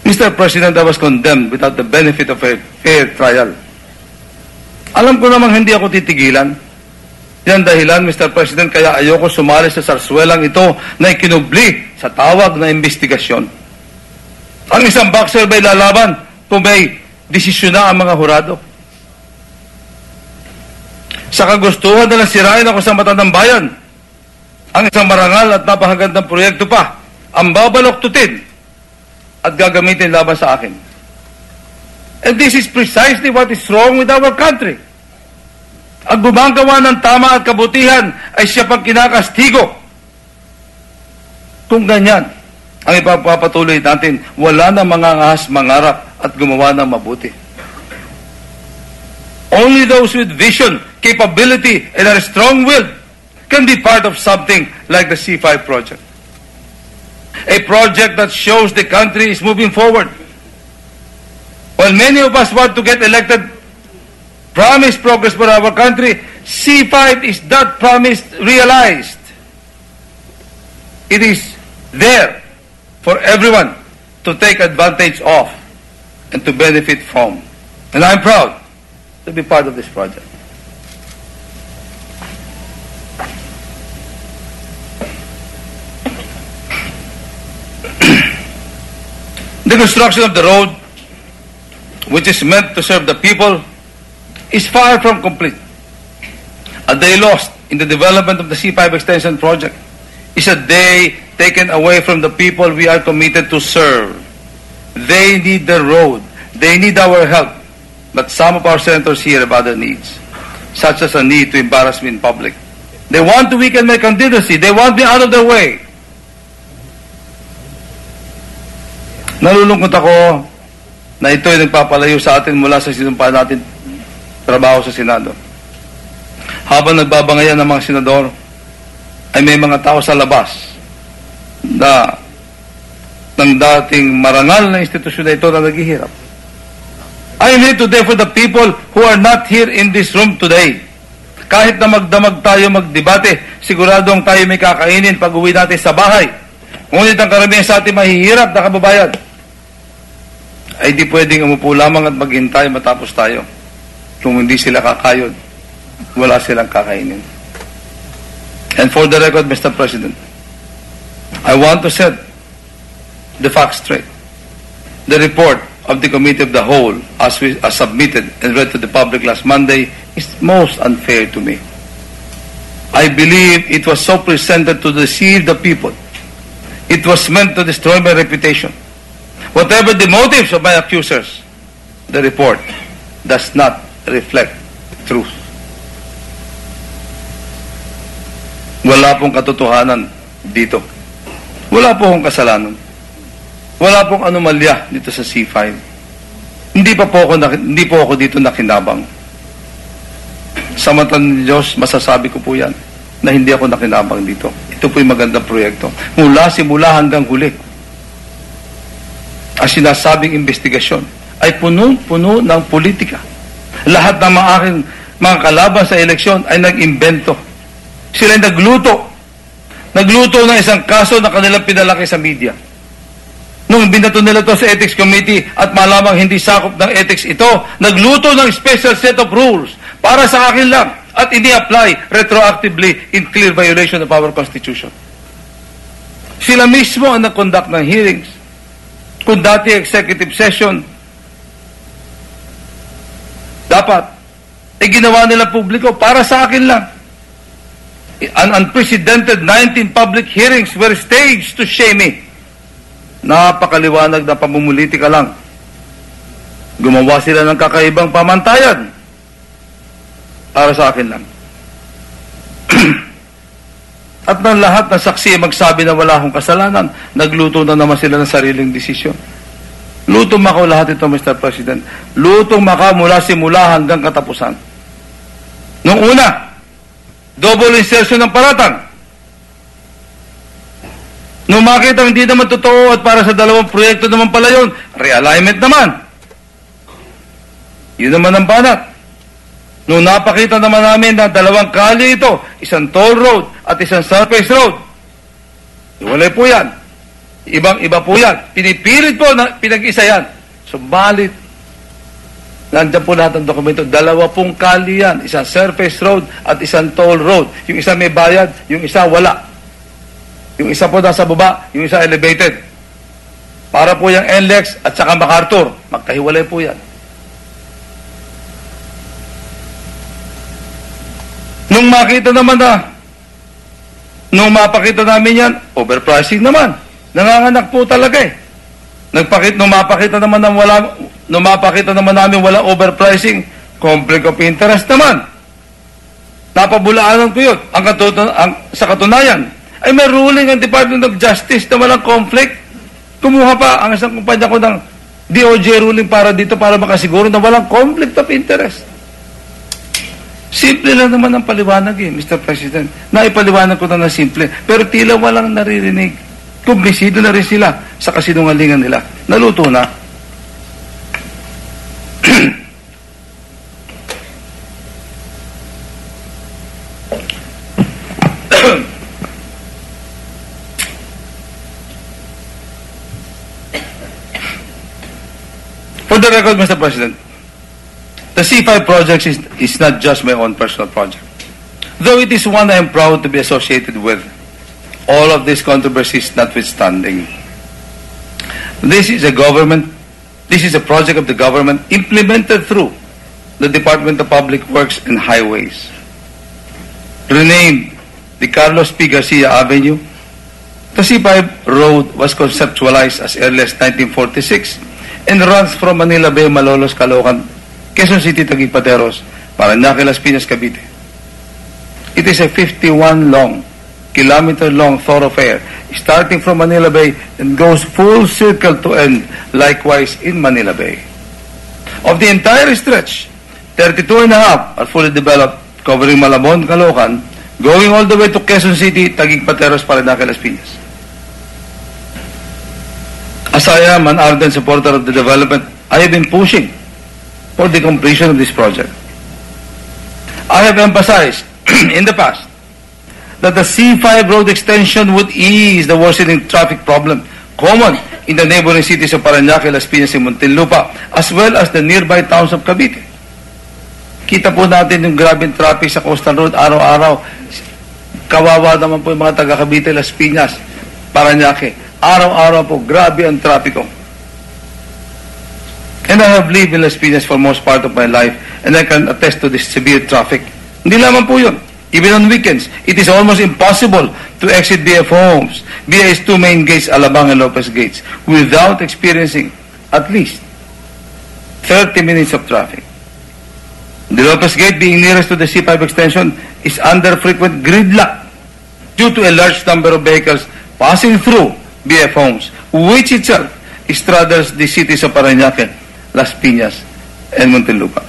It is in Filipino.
Mr. President, I was condemned without the benefit of a fair trial. Alam ko namang hindi ako titigilan. Yan dahilan, Mr. President, kaya ayoko sumali sa sarswelang ito na ikinubli sa tawag na investigasyon. Ang isang boxer ba'y lalaban kung may desisyon na ang mga hurado? Sa kagustuhan na lang sirain ako sa mata ng bayan, ang isang marangal at napakagandang proyekto pa, ang babaloktutin at gagamitin laban sa akin. And this is precisely what is wrong with our country. Ang gumagawa ng tama at kabutihan ay siya pang kinakastigo. Kung ganyan ang ipapatuloy natin, wala na mga ahas mangarap at gumawa ng mabuti. Only those with vision, capability, and are strong-willed can be part of something like the C5 project. A project that shows the country is moving forward. While many of us want to get elected, promise progress for our country, C5 is that promise realized. It is there for everyone to take advantage of and to benefit from. And I'm proud to be part of this project. The construction of the road, which is meant to serve the people, is far from complete. A day lost in the development of the C5 extension project is a day taken away from the people we are committed to serve. They need the road. They need our help. But some of our senators here have other needs, such as a need to embarrass me in public. They want to weaken my candidacy. They want me out of their way. Nalulungkot ako na ito ay nagpapalayo sa atin mula sa sinumpa natin trabaho sa Senado. Habang nagbabangayan ng mga senador, ay may mga tao sa labas na ng dating marangal na institusyon na ito na naghihirap. I am here today for the people who are not here in this room today. Kahit na magdamag tayo magdebate, siguradong tayo may kakainin pag uwi natin sa bahay. Ngunit ang karamihan sa ating mahihirap na kababayan ay di pwedeng umupo lamang at maghintay matapos tayo. Kung hindi sila kakayod, wala silang kakainin. And for the record, Mr. President, I want to set the facts straight. The report of the Committee of the Whole, as submitted and read to the public last Monday, is most unfair to me. I believe it was so presented to deceive the people. It was meant to destroy my reputation. Whatever the motives of my accusers, the report does not reflect truth. Wala pong katotohanan dito. Wala po akong kasalanan. Wala pong anomalya dito sa C5. Hindi po ako dito nakinabang. Sa mata ng Diyos, masasabi ko po yan na hindi ako nakinabang dito. Ito po'y magandang proyekto. Mula simula hanggang huli. Ang sinasabing investigasyon ay puno-puno ng politika. Lahat ng mga kalaban sa eleksyon ay nag-imbento. Sila ay nagluto. Nagluto ng isang kaso na kanilang pinalaki sa media. Nung binato nila ito sa Ethics Committee at malamang hindi sakop ng ethics ito, nagluto ng special set of rules para sa akin lang at ini-apply retroactively in clear violation of our Constitution. Sila mismo ang nag-conduct ng hearings. Kung dati executive session, dapat, ginawa nila publiko para sa akin lang. An unprecedented 19 public hearings were staged to shame me. Napakaliwanag na pamumulitika lang. Gumawa sila ng kakaibang pamantayan para sa akin lang. At ng lahat ng saksi magsabi na wala akong kasalanan, nagluto na naman sila ng sariling desisyon. Lutong makaw lahat ito, Mr. President. Lutong makaw mula simula hanggang katapusan. Nung una, double insertion ng paratang. Nung makita hindi naman totoo at para sa dalawang proyekto naman pala yun, realignment naman. Yun naman ang banat. Nung napakita naman namin na dalawang kalye ito, isang toll road at isang surface road, wala po yan. Ibang-iba po yan. Pinipilit po na pinag-isa yan. Subalit, nandiyan po lahat ng dokumento. 2 pong kali yan. Isang surface road at isang toll road. Yung isa may bayad, yung isa wala. Yung isa po nasa baba, yung isa elevated. Para po yung NLEX at saka MacArthur. Magkahiwalay po yan. Nung makita naman nung mapakita namin yan, overpricing naman. Nanganganak po talaga eh. Nung mapakita naman namin wala overpricing, conflict of interest naman. Napabulaanan ko yun. Sa katunayan, ay may ruling ang Department of Justice na walang conflict. Kumuha pa ang isang kumpanya ko ng DOJ ruling para dito para makasiguro na walang conflict of interest. Simple lang naman ang paliwanag Mr. President. Naipaliwanag ko na simple. Pero tila walang naririnig. Kumbisido na rin sila sa kasinungalingan nila. Naluto na. For the record, Mr. President, the C5 project is not just my own personal project. Though it is one I am proud to be associated with, all of these controversies notwithstanding. This is a project of the government implemented through the Department of Public Works and Highways. Renamed the Carlos P. Garcia Avenue, the C5 road was conceptualized as early as 1946 and runs from Manila Bay, Malolos, Caloocan, Quezon City, Taguig, Pateros, Parañaque, Las Piñas, Cavite. It is a 51-kilometer-long thoroughfare starting from Manila Bay and goes full circle to end, likewise in Manila Bay. Of the entire stretch, 32.5 are fully developed, covering Malabon, Caloocan, going all the way to Quezon City, Taguig, Pateros, Parañaque, Las Piñas. As I am an ardent supporter of the development, I have been pushing for the completion of this project. I have emphasized in the past that the C5 road extension would ease the worsening traffic problem common in the neighboring cities of Parañaque, Las Piñas, and Muntinlupa, as well as the nearby towns of Cavite. Kita po natin yung grabing traffic sa Coastal Road araw-araw. Kawawa naman po yung mga taga Cavite, Las Piñas, Parañaque. Araw-araw po, grabe ang trapiko. And I have lived in Las Piñas for most part of my life, and I can attest to this severe traffic. Hindi lamang po yun. Even on weekends, it is almost impossible to exit BF Homes, BI's 2 main gates, Alabang and Lopez gates, without experiencing at least 30 minutes of traffic. The Lopez gate, being nearest to the C5 extension, is under frequent gridlock due to a large number of vehicles passing through BF Homes, which itself straddles the cities of Parañaque, Las Piñas, and Muntinlupa.